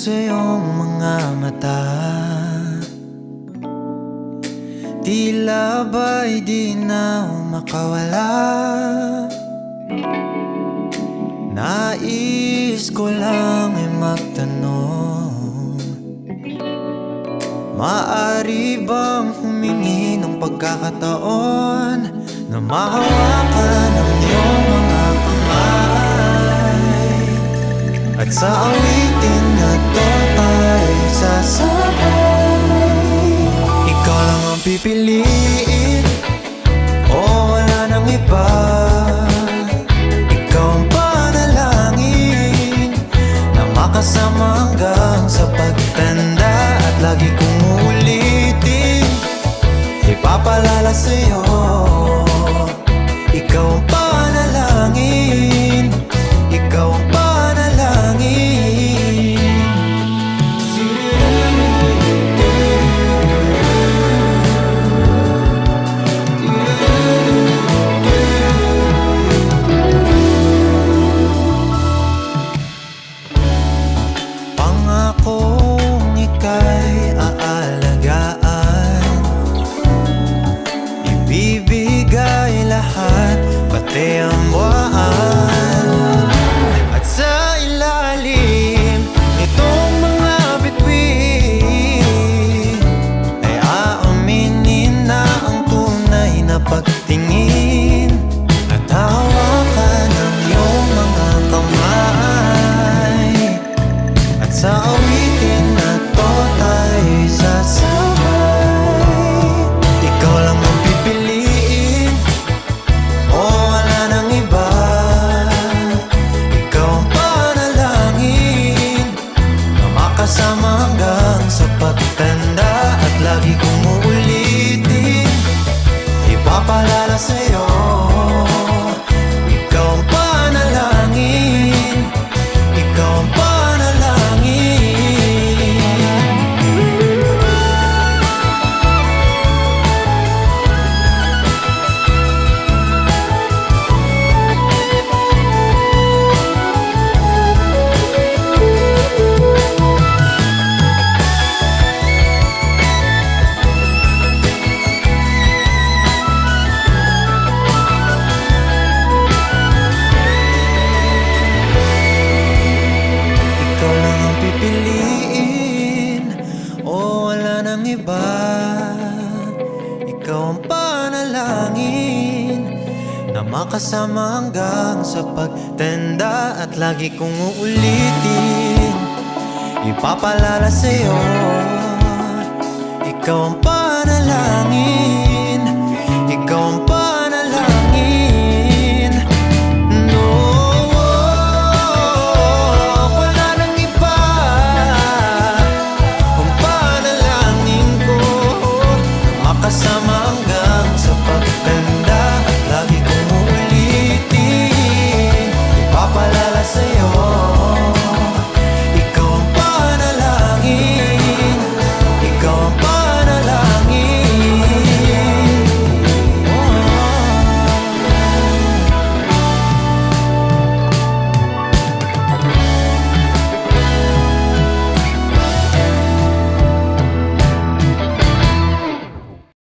sa iyong mga mata, tila ba'y di na makawala. Nais ko lang ay magtanong, maaari bang humingi ng pagkakataon na mahawakan ang iyong mga kamay, at sa awitin na to tayo sasabay. Ikaw lang ang pipiliin, o wala nang iba. Ikaw ang panalangin na makasama hanggang sa pagtanda, at lagi kong uulitin, ipapalala sa'yo. Ikaw ang panalangin, ikaw ang panalangin. Pangakong ika'y aalagaan, ibibigay lahat, pati ang buwan. At sa ilalim nitong mga bituin ay aaminin na ang tunay na pagtingin, at hawakan ang iyong mga kamay, at sa awitin na to tayo'y sasabay. Ikaw lang ang pipiliin, o wala nang iba. Ikaw ang panalangin na makasama hanggang sa pagtanda, at lagi kong uulitin, ipapalala sa'yo. Ikaw ang panalangin, ikaw ang panalangin. Ikaw lang ang pipiliin, o wala nang iba. Ikaw ang panalangin na makasama hanggang sa pagtanda, at lagi kong uulitin, ipapalala sa'yo. Ikaw ang panalangin.